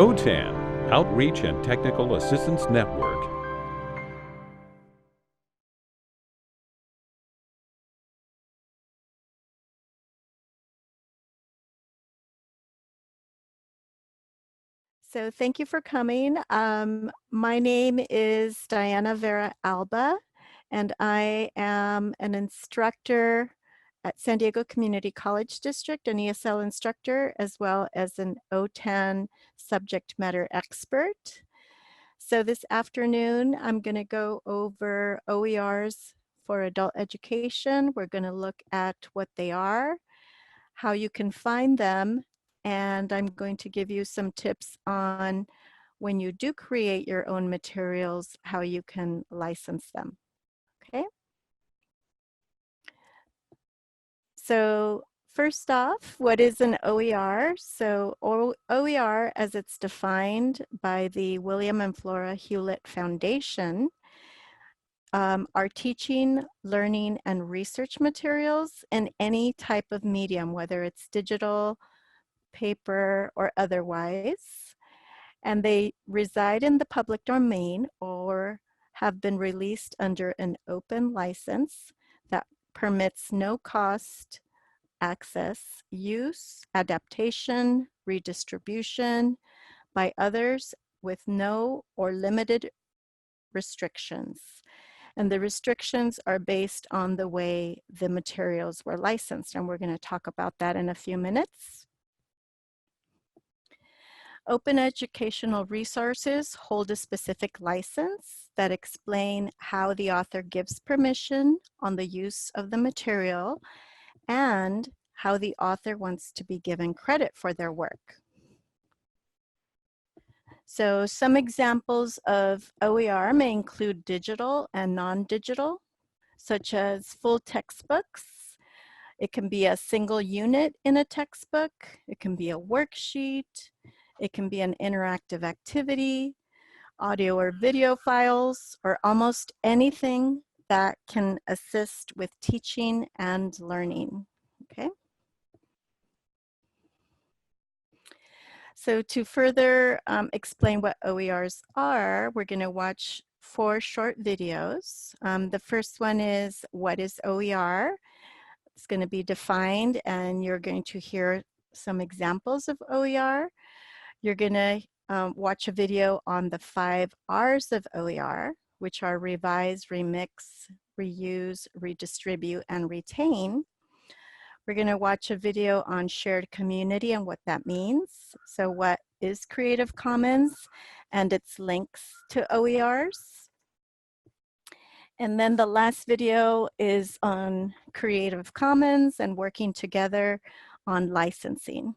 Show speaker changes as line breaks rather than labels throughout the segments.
OTAN, Outreach and Technical Assistance Network.
So thank you for coming. My name is Diana Vera-Alba, and I am an instructor at San Diego Community College District, an ESL instructor, as well as an OTAN subject matter expert. So this afternoon, I'm going to go over OERs for adult education. We're going to look at what they are, how you can find them, and I'm going to give you some tips on when you do create your own materials, how you can license them. Okay. So first off, what is an OER? So OER, as it's defined by the William and Flora Hewlett Foundation, are teaching, learning, and research materials in any type of medium, whether it's digital, paper, or otherwise. And they reside in the public domain or have been released under an open license that permits no cost access, use, adaptation, redistribution by others with no or limited restrictions. And the restrictions are based on the way the materials were licensed, and we're going to talk about that in a few minutes. Open educational resources hold a specific license that explain how the author gives permission on the use of the material and how the author wants to be given credit for their work. So some examples of OER may include digital and non-digital, such as full textbooks. It can be a single unit in a textbook. It can be a worksheet. It can be an interactive activity, audio or video files, or almost anything that can assist with teaching and learning. Okay. So to further explain what OERs are, we're going to watch 4 short videos. The first one is, what is OER? It's going to be defined, and you're going to hear some examples of OER. You're going to watch a video on the 5 R's of OER, which are revise, remix, reuse, redistribute, and retain. We're going to watch a video on shared community and what that means. So what is Creative Commons and its links to OERs. And then the last video is on Creative Commons and working together on licensing.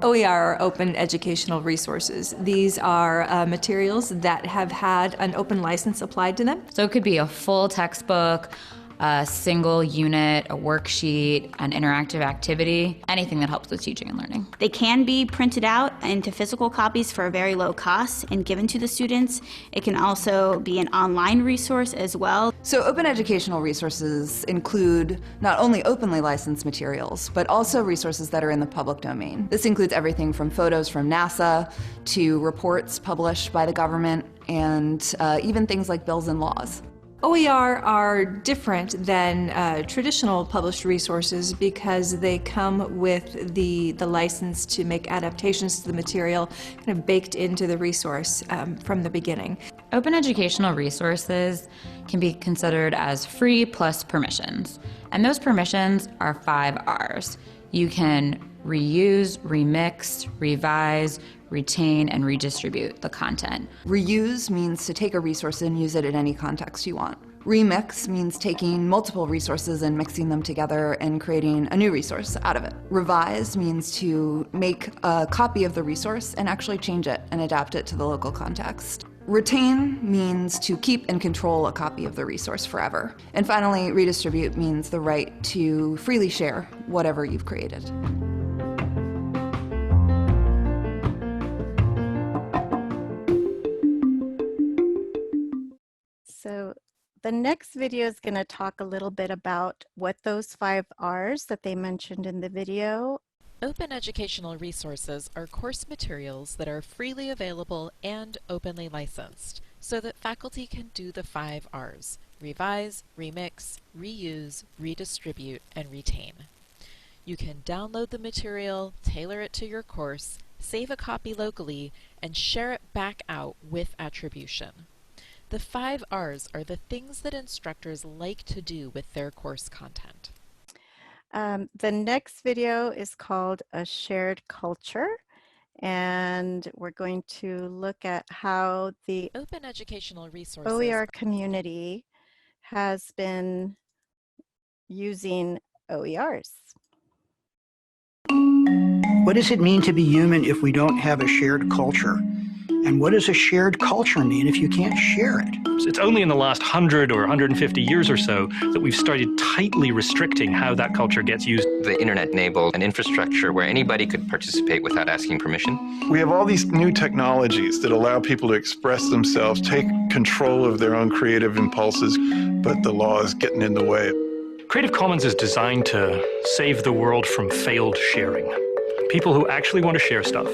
OER are open educational resources. These are materials that have had an open license applied to them.
So it could be a full textbook, a single unit, a worksheet, an interactive activity, anything that helps with teaching and learning.
They can be printed out into physical copies for a very low cost and given to the students. It can also be an online resource as well.
So open educational resources include not only openly licensed materials, but also resources that are in the public domain. This includes everything from photos from NASA to reports published by the government and even things like bills and laws.
OER are different than traditional published resources because they come with the license to make adaptations to the material kind of baked into the resource from the beginning.
Open educational resources can be considered as free plus permissions, and those permissions are 5 R's. You can reuse, remix, revise, retain, and redistribute the content.
Reuse means to take a resource and use it in any context you want. Remix means taking multiple resources and mixing them together and creating a new resource out of it. Revise means to make a copy of the resource and actually change it and adapt it to the local context. Retain means to keep and control a copy of the resource forever. And finally, redistribute means the right to freely share whatever you've created.
So the next video is going to talk a little bit about what those 5 R's that they mentioned in the video.
Open educational resources are course materials that are freely available and openly licensed, so that faculty can do the 5 R's: revise, remix, reuse, redistribute, and retain. You can download the material, tailor it to your course, save a copy locally, and share it back out with attribution. The 5 R's are the things that instructors like to do with their course content.
The next video is called A Shared Culture, and we're going to look at how the
Open educational resources
OER community has been using OERs.
What does it mean to be human if we don't have a shared culture? And what does a shared culture mean if you can't share it?
It's only in the last 100 or 150 years or so that we've started tightly restricting how that culture gets used.
The internet enabled an infrastructure where anybody could participate without asking permission.
We have all these new technologies that allow people to express themselves, take control of their own creative impulses, but the law is getting in the way.
Creative Commons is designed to save the world from failed sharing. People who actually want to share stuff,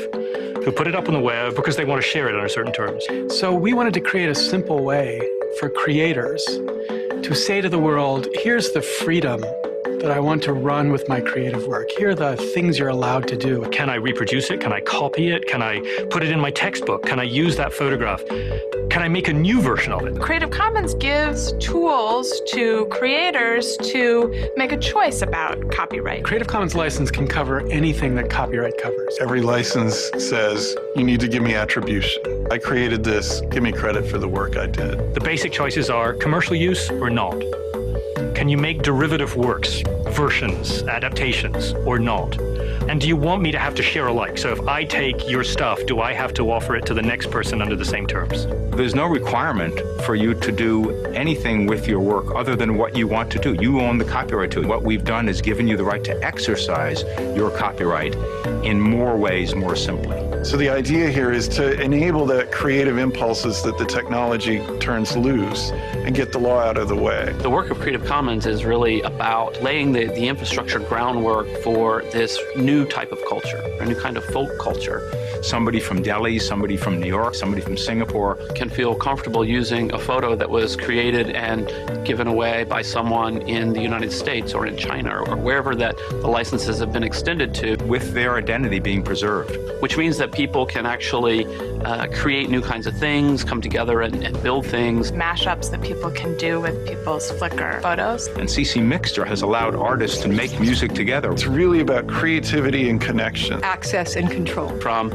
who put it up on the web because they want to share it on certain terms.
So we wanted to create a simple way for creators to say to the world, here's the freedom that I want to run with my creative work. Here are the things you're allowed to do.
Can I reproduce it? Can I copy it? Can I put it in my textbook? Can I use that photograph? Can I make a new version of it?
Creative Commons gives tools to creators to make a choice about copyright.
Creative Commons license can cover anything that copyright covers.
Every license says, you need to give me attribution. I created this, give me credit for the work I did.
The basic choices are commercial use or not. Can you make derivative works, versions, adaptations, or not? And do you want me to have to share alike? So if I take your stuff, do I have to offer it to the next person under the same terms?
There's no requirement for you to do anything with your work other than what you want to do. You own the copyright to it. What we've done is given you the right to exercise your copyright in more ways, more simply.
So the idea here is to enable the creative impulses that the technology turns loose and get the law out of the way.
The work of Creative Commons is really about laying the infrastructure groundwork for this new type of culture, a new kind of folk culture.
Somebody from Delhi, somebody from New York, somebody from Singapore
can feel comfortable using a photo that was created and given away by someone in the United States or in China or wherever that the licenses have been extended to.
With their identity being preserved.
Which means that people can actually create new kinds of things, come together and build things.
Mashups that people can do with people's Flickr photos.
And CC Mixter has allowed artists to make music together.
It's really about creativity and connection.
Access and control.
From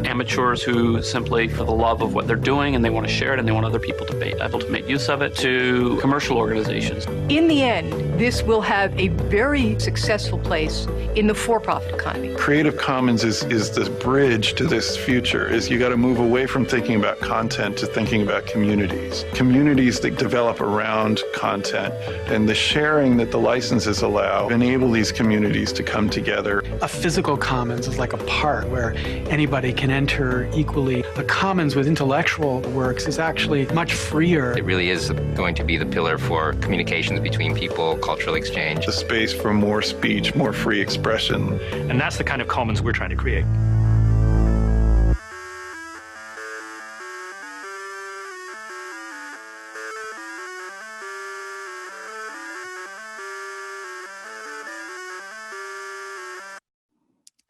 amateurs who simply for the love of what they're doing and they want to share it and they want other people to be able to make use of it, to commercial organizations.
In the end, this will have a very successful place in the for-profit economy.
Creative Commons is the bridge to this future. Is you got to move away from thinking about content to thinking about communities. Communities that develop around content, and the sharing that the licenses allow enable these communities to come together.
A physical commons is like a park where anybody can enter equally. A commons with intellectual works is actually much freer.
It really is going to be the pillar for communications between people, cultural exchange.
The space for more speech, more free expression.
And that's the kind of commons we're trying to create.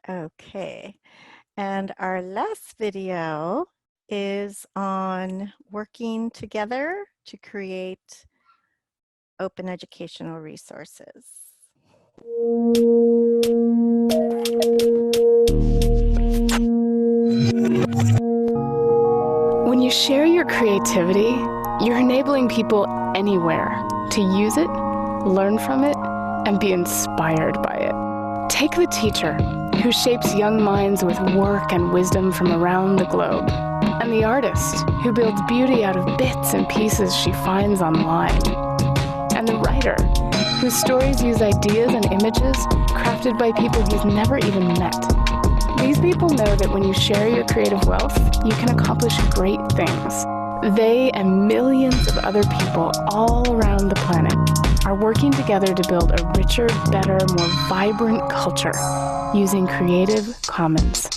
Okay, and our last video is on working together to create open educational resources.
When you share your creativity, you're enabling people anywhere to use it, learn from it, and be inspired by it. Take the teacher, who shapes young minds with work and wisdom from around the globe, and the artist, who builds beauty out of bits and pieces she finds online, and the writer, whose stories use ideas and images crafted by people he's never even met. These people know that when you share your creative wealth, you can accomplish great things. They and millions of other people all around the planet are working together to build a richer, better, more vibrant culture using Creative Commons.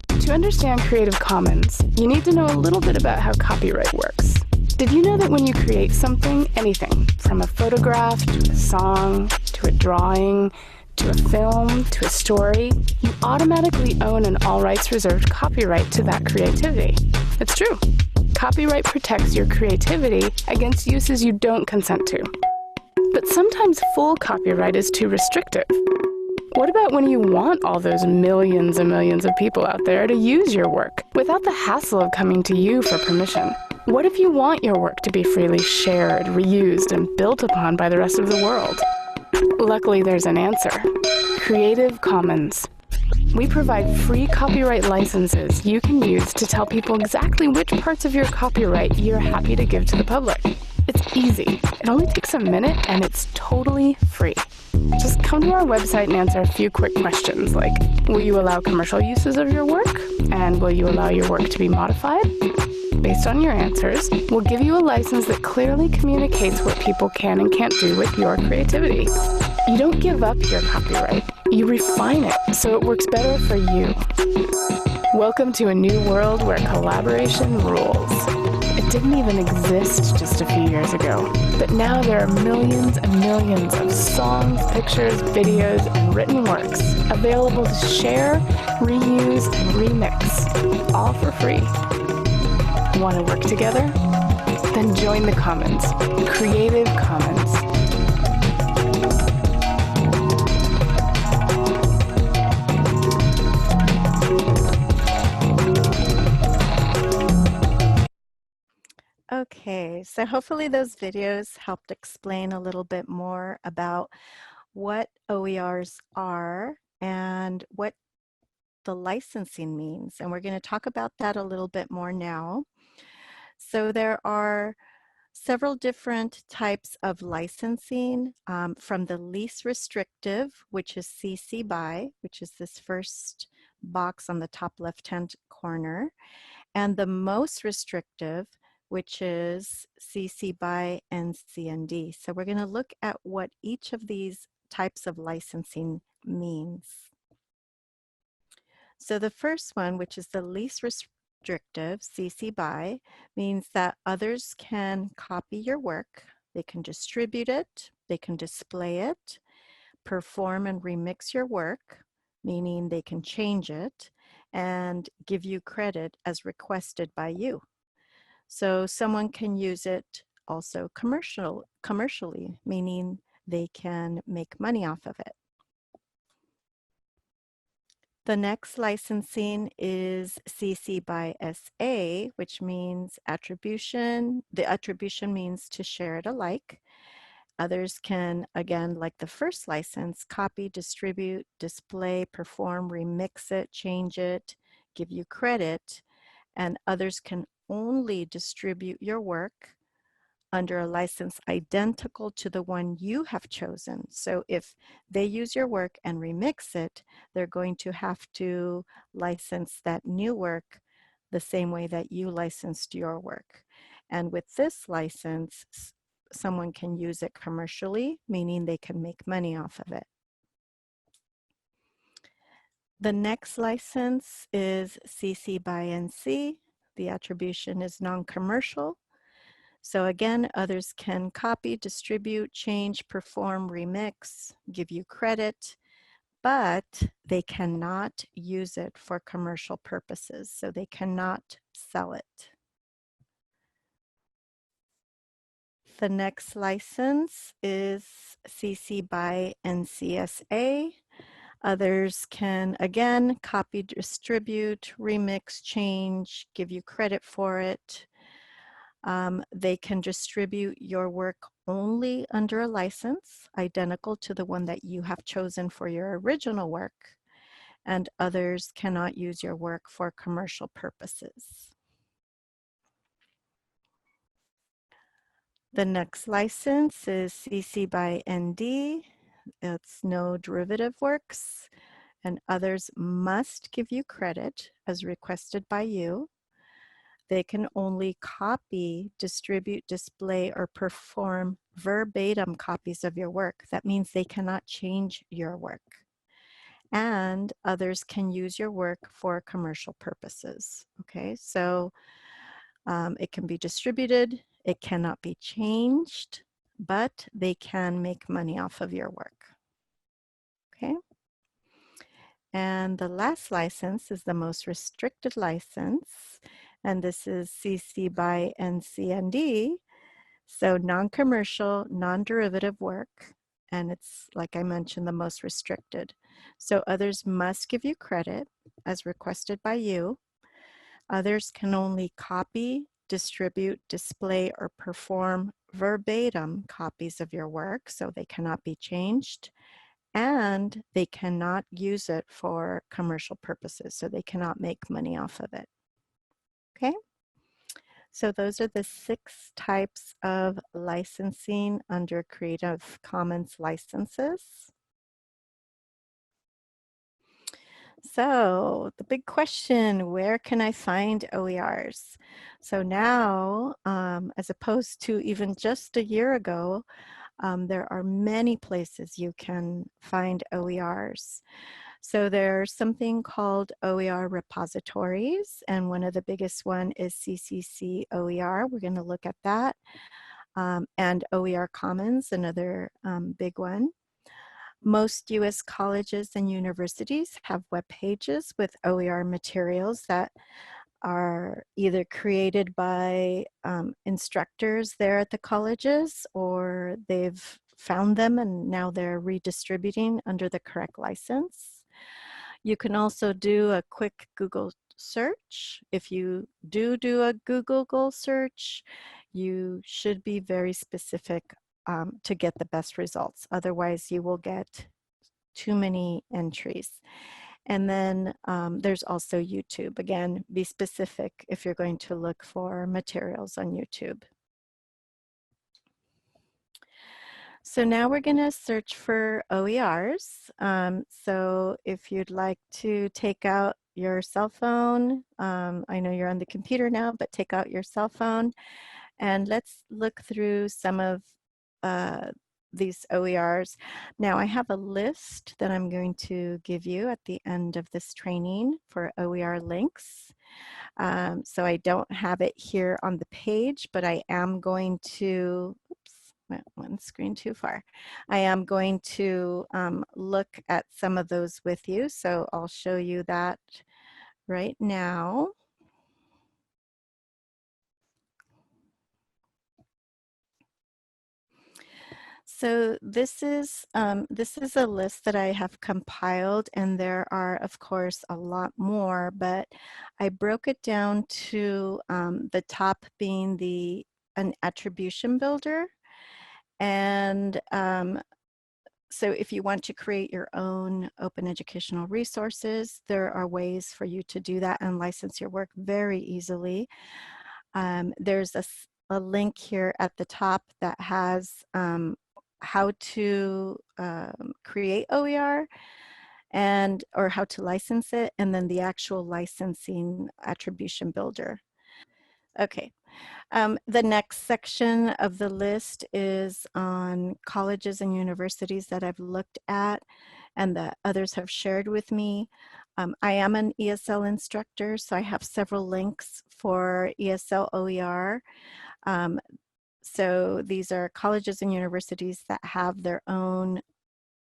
To understand Creative Commons, you need to know a little bit about how copyright works. Did you know that when you create something, anything, from a photograph to a song, to a drawing, to a film, to a story, you automatically own an all rights reserved copyright to that creativity? It's true. Copyright protects your creativity against uses you don't consent to. But sometimes full copyright is too restrictive. What about when you want all those millions and millions of people out there to use your work without the hassle of coming to you for permission? What if you want your work to be freely shared, reused, and built upon by the rest of the world? Luckily, there's an answer. Creative Commons. We provide free copyright licenses you can use to tell people exactly which parts of your copyright you're happy to give to the public. It's easy. It only takes a minute and it's totally free. Just come to our website and answer a few quick questions like, will you allow commercial uses of your work? And will you allow your work to be modified? Based on your answers, we'll give you a license that clearly communicates what people can and can't do with your creativity. You don't give up your copyright. You refine it so it works better for you. Welcome to a new world where collaboration rules. It didn't even exist just a few years ago, but now there are millions and millions of songs, pictures, videos, and written works available to share, reuse, and remix, all for free. Want to work together? Then join the Commons, Creative Commons.
Okay, so hopefully those videos helped explain a little bit more about what OERs are and what the licensing means. And we're going to talk about that a little bit more now. So there are several different types of licensing, from the least restrictive, which is CC BY, which is this first box on the top left-hand corner, and the most restrictive, which is CC BY and CND. So we're going to look at what each of these types of licensing means. So the first one, which is the least restrictive, CC BY, means that others can copy your work, they can distribute it, they can display it, perform and remix your work, meaning they can change it, and give you credit as requested by you. So someone can use it also commercially, meaning they can make money off of it. The next licensing is CC BY SA, which means attribution. The attribution means to share it alike. Others can, again, like the first license, copy, distribute, display, perform, remix it, change it, give you credit, and others can only distribute your work under a license identical to the one you have chosen. So if they use your work and remix it, they're going to have to license that new work the same way that you licensed your work. And with this license, someone can use it commercially, meaning they can make money off of it. The next license is CC BY NC. The attribution is non-commercial. So again, others can copy, distribute, change, perform, remix, give you credit, but they cannot use it for commercial purposes. So they cannot sell it. The next license is CC BY NCSA. Others can, again, copy, distribute, remix, change, give you credit for it. They can distribute your work only under a license identical to the one that you have chosen for your original work, and others cannot use your work for commercial purposes. The next license is CC BY ND. It's no derivative works, and others must give you credit as requested by you. they can only copy, distribute, display, or perform verbatim copies of your work. That means they cannot change your work. And others can use your work for commercial purposes. Okay, so it can be distributed, it cannot be changed, but they can make money off of your work. Okay. And the last license is the most restricted license, and this is CC by NCND. So non-commercial, non-derivative work, and it's, like I mentioned, the most restricted. So others must give you credit as requested by you. Others can only copy, distribute, display, or perform verbatim copies of your work, so they cannot be changed. And they cannot use it for commercial purposes, so they cannot make money off of it. Okay? So those are the 6 types of licensing under Creative Commons licenses. So the big question, where can I find OERs? So now, as opposed to even just a year ago, there are many places you can find OERs. So there's something called OER repositories, and one of the biggest one is CCC OER. We're going to look at that. And OER Commons, another big one. Most US colleges and universities have web pages with OER materials that are either created by instructors there at the colleges, or they've found them and now they're redistributing under the correct license. You can also do a quick Google search. If you do a Google search, you should be very specific to get the best results. Otherwise, you will get too many entries. And then there's also YouTube. Again, be specific if you're going to look for materials on YouTube. So now we're going to search for OERs. So if you'd like to take out your cell phone, I know you're on the computer now, but take out your cell phone and let's look through some of these OERs. Now I have a list that I'm going to give you at the end of this training for OER links. So I don't have it here on the page, but I am going to, oops, went one screen too far. I am going to look at some of those with you. So I'll show you that right now. So this is a list that I have compiled, and there are, of course, a lot more, but I broke it down to the top being an attribution builder. And so if you want to create your own open educational resources, there are ways for you to do that and license your work very easily. There's a link here at the top that has how to create OER or how to license it, and then the actual licensing attribution builder. Okay. The next section of the list is on colleges and universities that I've looked at and that others have shared with me. I am an ESL instructor, so I have several links for ESL OER. So these are colleges and universities that have their own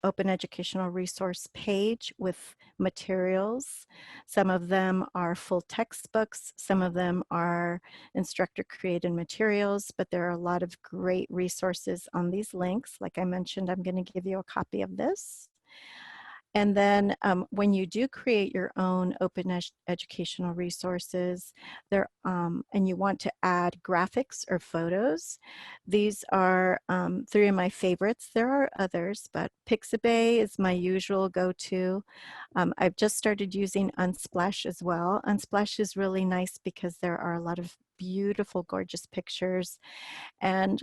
open educational resource page with materials. Some of them are full textbooks, some of them are instructor created materials, but there are a lot of great resources on these links. Like I mentioned, I'm going to give you a copy of this. And then when you do create your own open educational resources there, and you want to add graphics or photos, these are 3 of my favorites. There are others, but Pixabay is my usual go-to. I've just started using Unsplash as well. Unsplash is really nice because there are a lot of beautiful, gorgeous pictures, and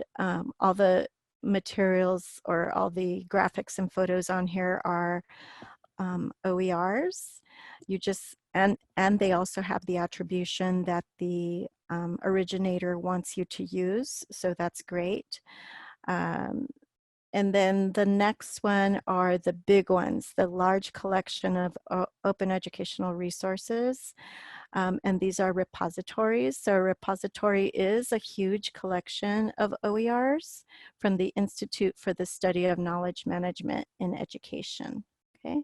all the materials or all the graphics and photos on here are OERs. You just, and they also have the attribution that the originator wants you to use, so that's great. And then the next one are the big ones, the large collection of open educational resources. And these are repositories. So a repository is a huge collection of OERs from the Institute for the Study of Knowledge Management in Education. Okay.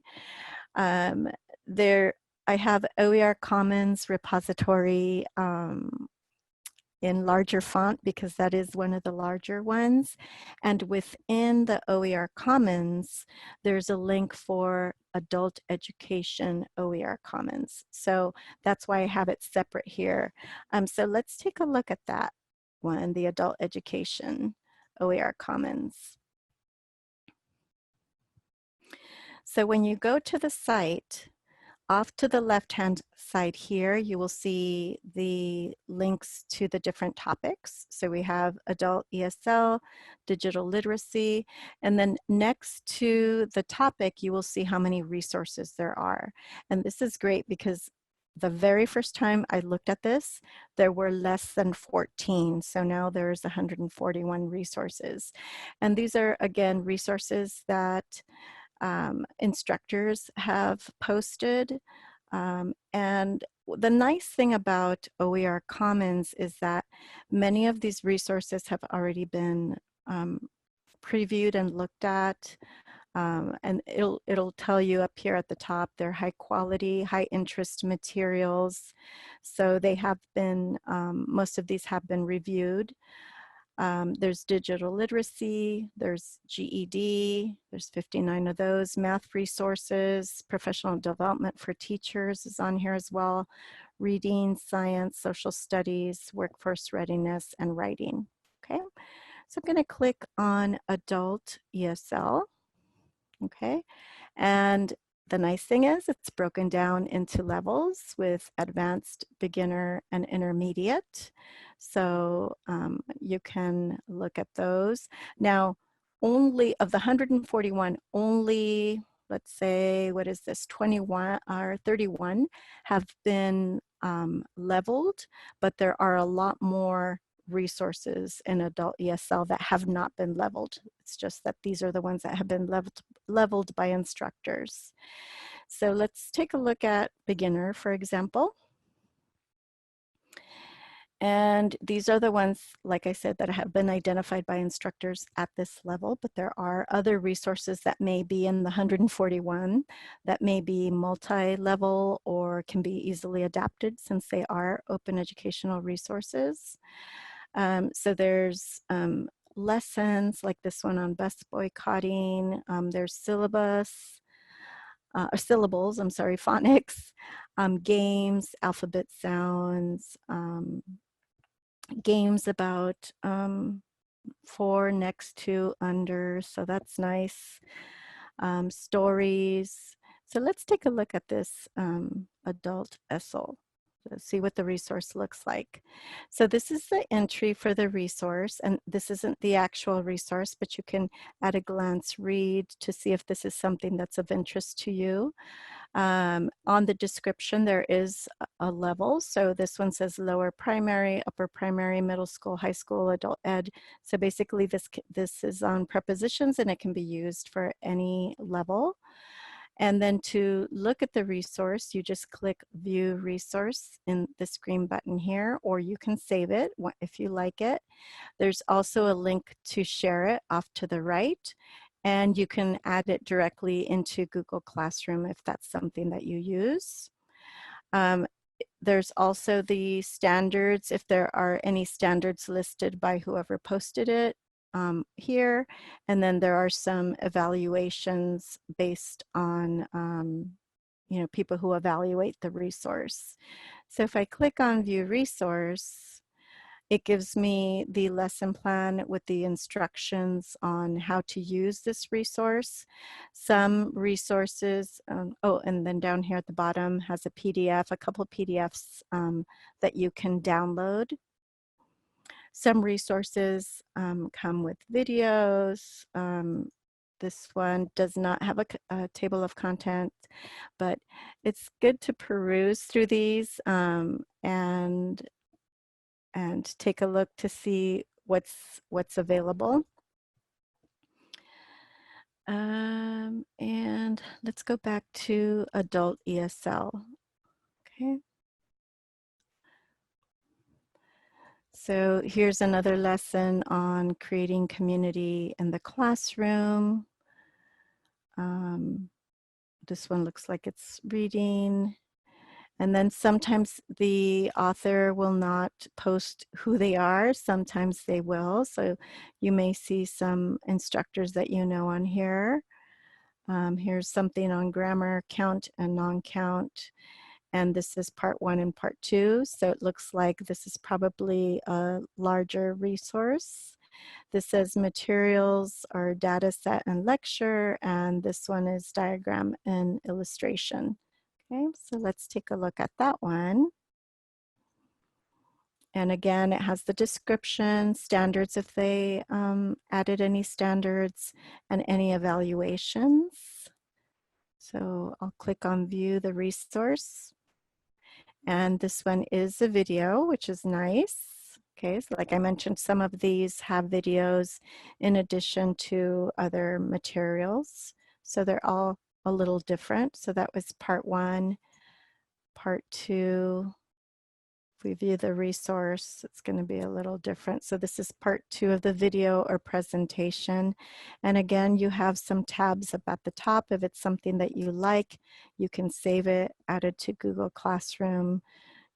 I have OER Commons repository in larger font because that is one of the larger ones. And within the OER Commons, there's a link for adult education OER Commons. So that's why I have it separate here. So let's take a look at that one, the adult education OER Commons. So when you go to the site, off to the left-hand side here, you will see the links to the different topics. So we have adult ESL, digital literacy, and then next to the topic, you will see how many resources there are. And this is great because the very first time I looked at this, there were less than 14. So now there's 141 resources. And these are, again, resources that instructors have posted. And the nice thing about OER Commons is that many of these resources have already been previewed and looked at. And it'll tell you up here at the top, they're high quality, high interest materials. So they have been, most of these have been reviewed. There's digital literacy, there's GED, there's 59 of those, math resources, professional development for teachers is on here as well, reading, science, social studies, workforce readiness, and writing, okay? So I'm gonna click on adult ESL, okay? And the nice thing is it's broken down into levels with advanced, beginner, and intermediate. So you can look at those. Now, only of the 141, only, let's say, what is this, 21 or 31 have been leveled, but there are a lot more resources in adult ESL that have not been leveled. It's just that these are the ones that have been leveled by instructors. So let's take a look at beginner, for example. And these are the ones, like I said, that have been identified by instructors at this level, but there are other resources that may be in the 141 that may be multi-level or can be easily adapted since they are open educational resources. So there's lessons like this one on bus boycotting. There's syllables, I'm sorry, phonics, games, alphabet sounds, games about for, next to, under, so that's nice. Stories. So let's take a look at this adult ESL. Let's see what the resource looks like. So this is the entry for the resource, and this isn't the actual resource, but you can at a glance read to see if this is something that's of interest to you. On the description, there is a level. So this one says lower primary, upper primary, middle school, high school, adult ed. So basically this is on prepositions and it can be used for any level. And then to look at the resource, you just click View Resource in this green button here, or you can save it if you like it. There's also a link to share it off to the right, and you can add it directly into Google Classroom if that's something that you use. There's also the standards, if there are any standards listed by whoever posted it. Here, and then there are some evaluations based on people who evaluate the resource. So if I click on View Resource, it gives me the lesson plan with the instructions on how to use this resource. Some resources, and then down here at the bottom has a PDF, a couple of PDFs that you can download. Some resources come with videos. This one does not have a table of content, but it's good to peruse through these and take a look to see what's available. And let's go back to adult ESL. Okay. So here's another lesson on creating community in the classroom. This one looks like it's reading. And then sometimes the author will not post who they are. Sometimes they will. So you may see some instructors that you know on here. Here's something on grammar, count and non-count. And this is part 1 and part 2. So it looks like this is probably a larger resource. This says materials are data set and lecture, and this one is diagram and illustration. Okay, so let's take a look at that one. And again, it has the description, standards if they added any standards, and any evaluations. So I'll click on view the resource. And this one is a video, which is nice. Okay, so like I mentioned, some of these have videos in addition to other materials. So they're all a little different. So that was part 1. Part 2, if we view the resource, it's going to be a little different. So this is part 2 of the video or presentation. And again, you have some tabs up at the top. If it's something that you like, you can save it, add it to Google Classroom.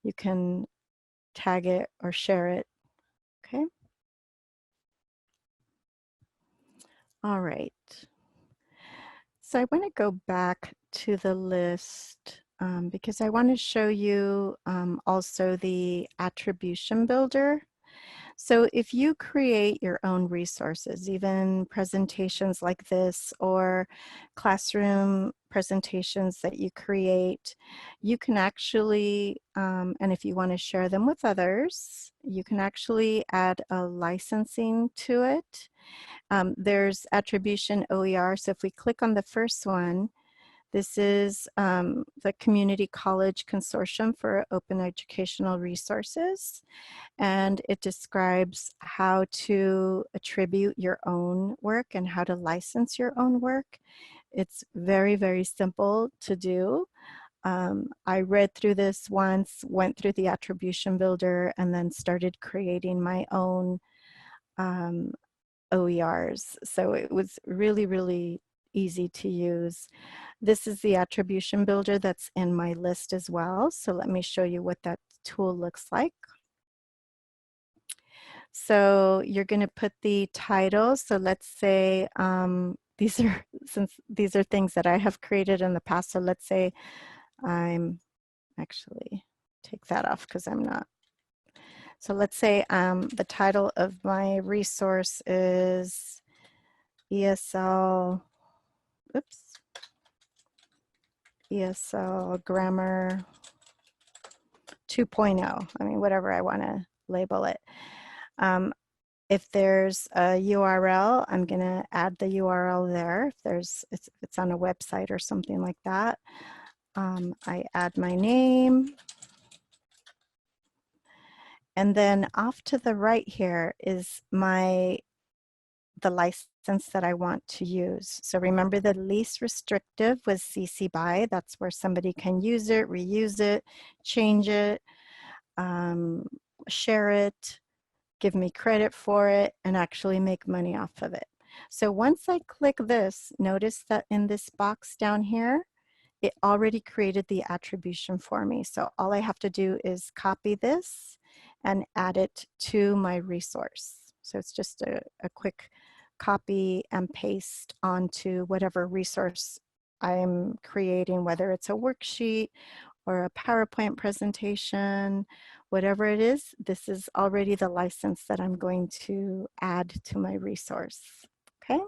You can tag it or share it. Okay. All right. So I want to go back to the list because I want to show you also the attribution builder. So if you create your own resources, even presentations like this or classroom presentations that you create, you can actually, and if you want to share them with others, you can actually add a licensing to it. There's attribution OER. So if we click on the first one, this is the Community College Consortium for Open Educational Resources, and it describes how to attribute your own work and how to license your own work. It's very, very simple to do. I read through this once, went through the attribution builder, and then started creating my own OERs. So it was really, really easy to use. This is the attribution builder that's in my list as well. So let me show you what that tool looks like. So you're going to put the title. So let's say these are things that I have created in the past. So let's say I'm actually take that off because I'm not. So let's say the title of my resource is ESL, ESL Grammar 2.0. I mean, whatever I want to label it. If there's a URL, I'm going to add the URL there. If it's on a website or something like that, I add my name. And then off to the right here is the license that I want to use. So remember, the least restrictive was CC BY. That's where somebody can use it, reuse it, change it, share it, give me credit for it, and actually make money off of it. So once I click this, notice that in this box down here, it already created the attribution for me. So all I have to do is copy this and add it to my resource. So it's just a quick copy and paste onto whatever resource I'm creating, whether it's a worksheet or a PowerPoint presentation, whatever it is, this is already the license that I'm going to add to my resource, okay?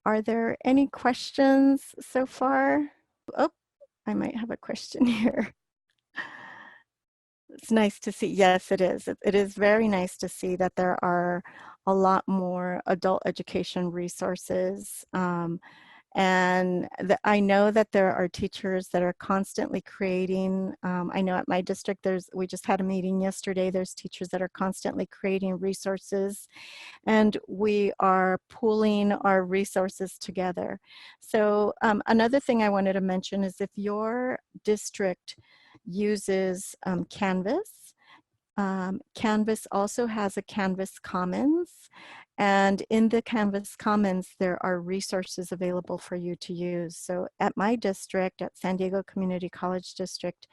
Are there any questions so far? Oh, I might have a question here. It's nice to see. Yes, it is. It is very nice to see that there are a lot more more adult education resources. And I know that there are teachers that are constantly creating, I know at my district, we just had a meeting yesterday, there's teachers that are constantly creating resources, and we are pooling our resources together. So another thing I wanted to mention is if your district uses Canvas, Canvas also has a Canvas Commons, and in the Canvas Commons, there are resources available for you to use. So at my district, at San Diego Community College District,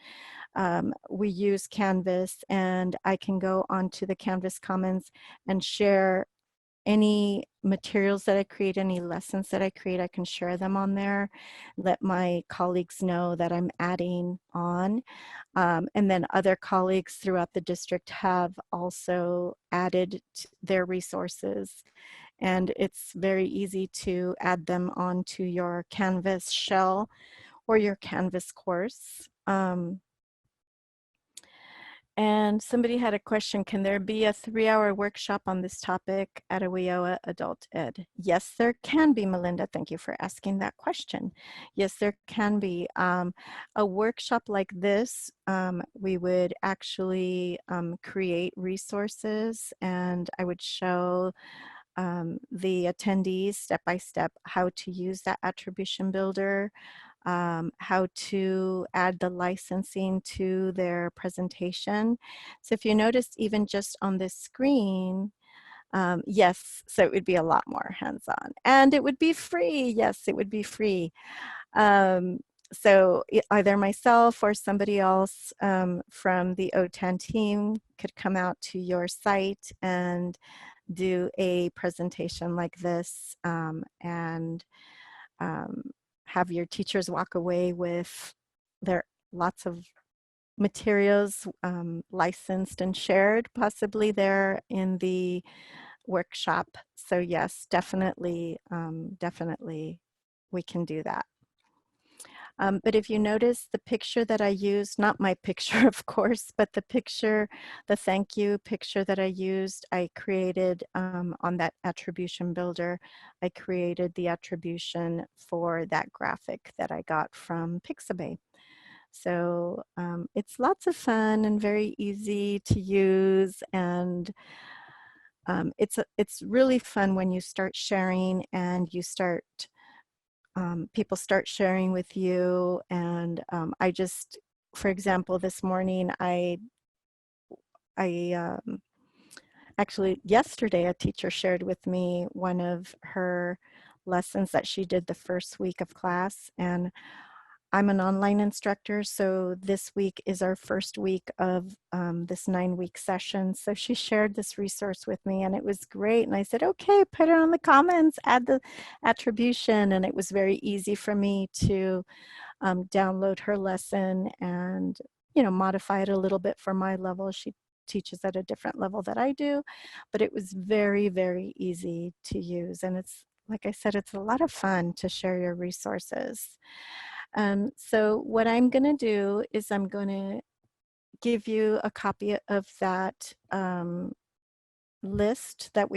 we use Canvas, and I can go onto the Canvas Commons and share any materials that I create, any lessons that I create. I can share them on there, let my colleagues know that I'm adding on. And then other colleagues throughout the district have also added their resources. And it's very easy to add them onto your Canvas shell or your Canvas course. And somebody had a question, can there be a 3-hour workshop on this topic at a WIOA Adult Ed? Yes, there can be, Melinda. Thank you for asking that question. Yes, there can be. A workshop like this, we would actually create resources, and I would show the attendees step-by-step how to use that attribution builder, how to add the licensing to their presentation. So if you notice, even just on this screen, yes, so it would be a lot more hands-on. And it would be free. Yes, it would be free. So either myself or somebody else from the OTAN team could come out to your site and do a presentation like this, and have your teachers walk away with their lots of materials licensed and shared, possibly there in the workshop. So yes, definitely, definitely we can do that. But if you notice the picture that I used, not my picture, of course, but the picture, the thank you picture that I used, I created on that attribution builder. I created the attribution for that graphic that I got from Pixabay. So it's lots of fun and very easy to use, and it's really fun when you start sharing and you start people start sharing with you. And I just, for example, this morning, actually yesterday, a teacher shared with me one of her lessons that she did the first week of class. And I'm an online instructor, so this week is our first week of this 9-week session. So she shared this resource with me, and it was great. And I said, okay, put it on the comments, add the attribution. And it was very easy for me to download her lesson and, you know, modify it a little bit for my level. She teaches at a different level that I do, but it was very, very easy to use. And it's, like I said, it's a lot of fun to share your resources. So what I'm going to do is I'm going to give you a copy of that list that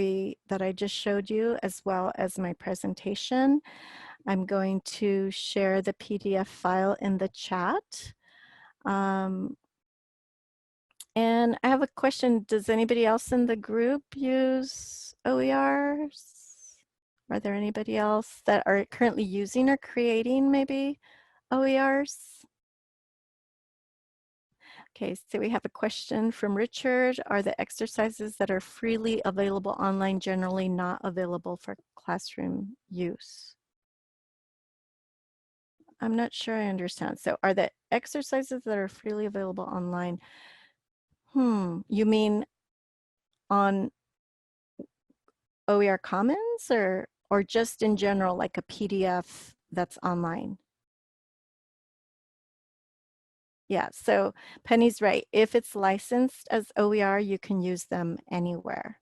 I just showed you, as well as my presentation. I'm going to share the PDF file in the chat. And I have a question. Does anybody else in the group use OERs? Are there anybody else that are currently using or creating maybe OERs? Okay, so we have a question from Richard. Are the exercises that are freely available online generally not available for classroom use? I'm not sure I understand. So are the exercises that are freely available online, you mean on OER Commons or just in general, like a PDF that's online? Yeah, so Penny's right. If it's licensed as OER, you can use them anywhere.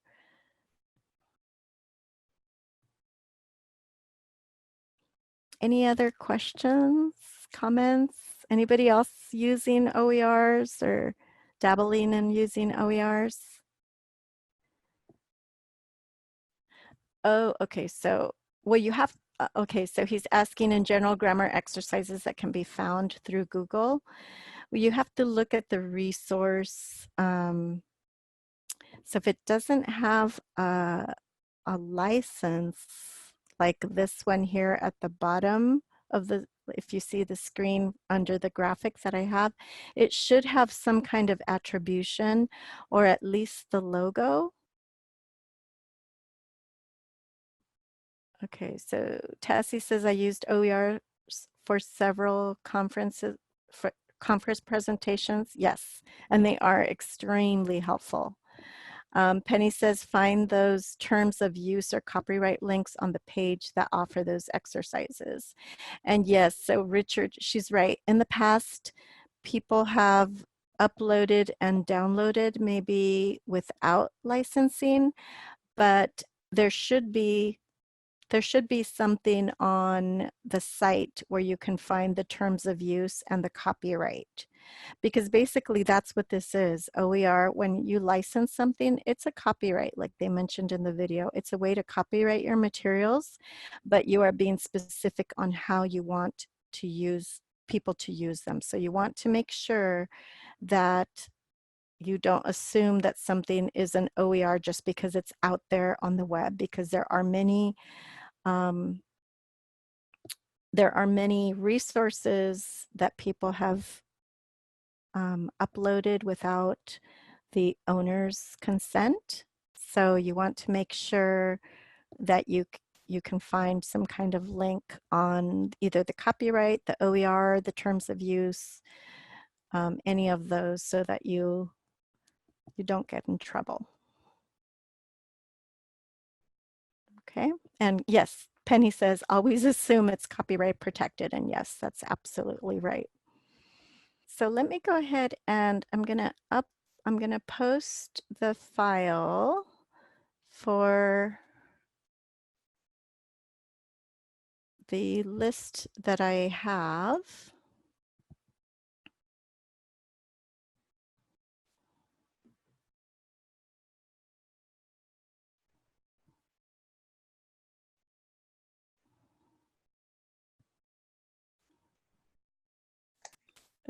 Any other questions, comments? Anybody else using OERs or dabbling in using OERs? Oh, okay. So, well, you have, okay. So he's asking in general grammar exercises that can be found through Google. Well, you have to look at the resource. So if it doesn't have a license, like this one here at the bottom of the, if you see the screen under the graphic that I have, it should have some kind of attribution or at least the logo. Okay, so Tassie says I used OERs for several conferences, for conference presentations. Yes, and they are extremely helpful. Penny says find those terms of use or copyright links on the page that offer those exercises. And yes, so Richard, she's right. In the past, people have uploaded and downloaded maybe without licensing, but there should be something on the site where you can find the terms of use and the copyright. Because basically that's what this is. OER, when you license something, it's a copyright, like they mentioned in the video. It's a way to copyright your materials, but you are being specific on how you want to use people to use them. So you want to make sure that you don't assume that something is an OER just because it's out there on the web, because there are many resources that people have uploaded without the owner's consent. So you want to make sure that you can find some kind of link on either the copyright, the OER, the terms of use, any of those, so that you don't get in trouble. Okay, and yes, Penny says always assume it's copyright protected, and yes, that's absolutely right. So let me go ahead and I'm gonna post the file for the list that I have.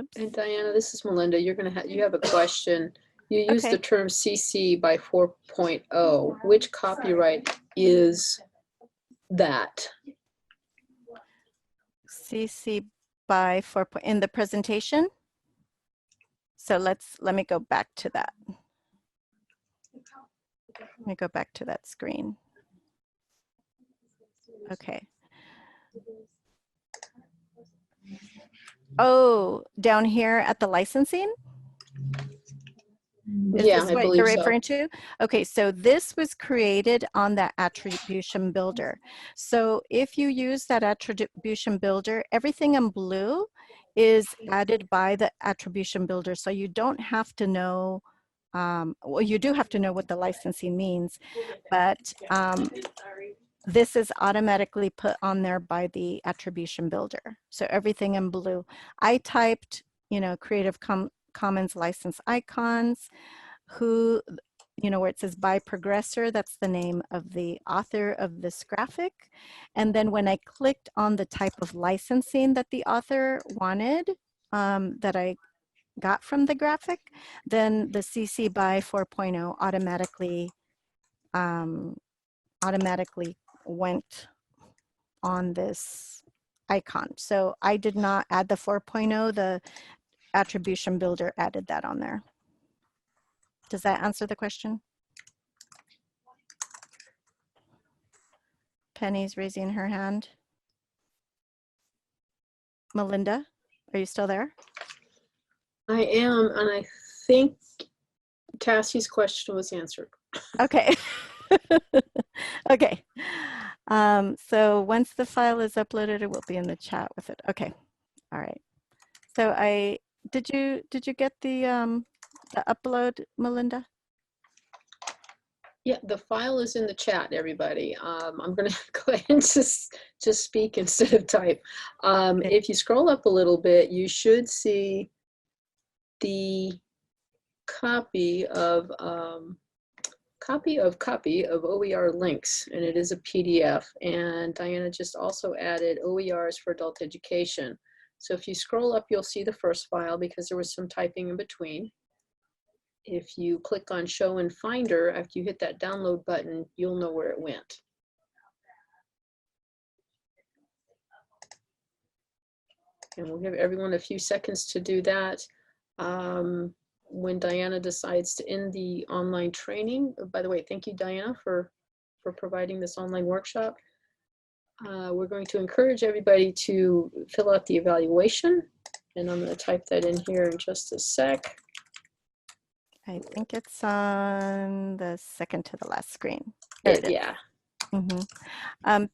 Oops.
And Diana, this is Melinda. You have a question. You use the term CC by 4.0. Which copyright is that?
CC by 4. In the presentation. So let me go back to that. Let me go back to that screen. Okay. Oh, down here at the licensing? Is this what you're referring to? Okay, so this was created on that attribution builder. So if you use that attribution builder, everything in blue is added by the attribution builder. So you don't have to know, well, you do have to know what the licensing means, but this is automatically put on there by the attribution builder. So everything in blue. I typed, Creative Commons license icons, where it says by Progressor, that's the name of the author of this graphic. And then when I clicked on the type of licensing that the author wanted, that I got from the graphic, then the CC by 4.0 automatically went on this icon. So I did not add the 4.0, the attribution builder added that on there. Does that answer the question? Penny's raising her hand. Melinda, are you still there?
I am, and I think Tassie's question was answered.
Okay. Okay. So once the file is uploaded, it will be in the chat with it. Okay. All right. So did you get the upload, Melinda?
Yeah, the file is in the chat, everybody. I'm going to go ahead and just speak instead of type. If you scroll up a little bit, you should see the copy of copy of OER links, and it is a PDF. And Diana just also added OERs for adult education. So if you scroll up, you'll see the first file because there was some typing in between. If you click on Show in Finder, after you hit that download button, you'll know where it went. And we'll give everyone a few seconds to do that. When Diana decides to end the online training, by the way, thank you, Diana, for providing this online workshop. We're going to encourage everybody to fill out the evaluation, and I'm going to type that in here in just a sec.
I think it's on the second to the last screen. There it is.
Yeah.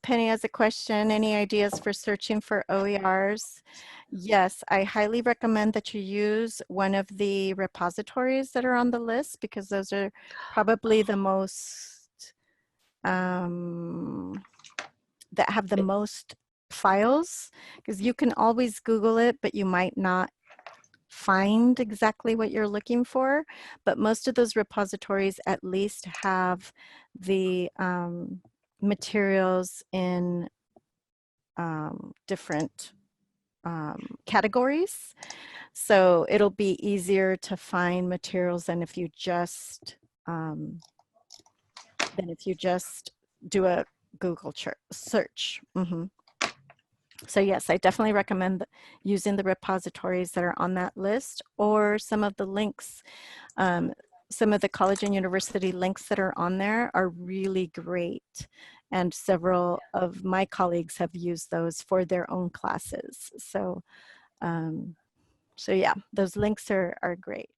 Penny has a question. Any ideas for searching for OERs? Yes, I highly recommend that you use one of the repositories that are on the list because those are probably the most, that have the most files, because you can always Google it, but you might not find exactly what you're looking for. But most of those repositories at least have the materials in different categories. So it'll be easier to find materials than if you just do a Google search. So yes, I definitely recommend using the repositories that are on that list, or some of the links. Some of the college and university links that are on there are really great. And several of my colleagues have used those for their own classes. So, so yeah, those links are great.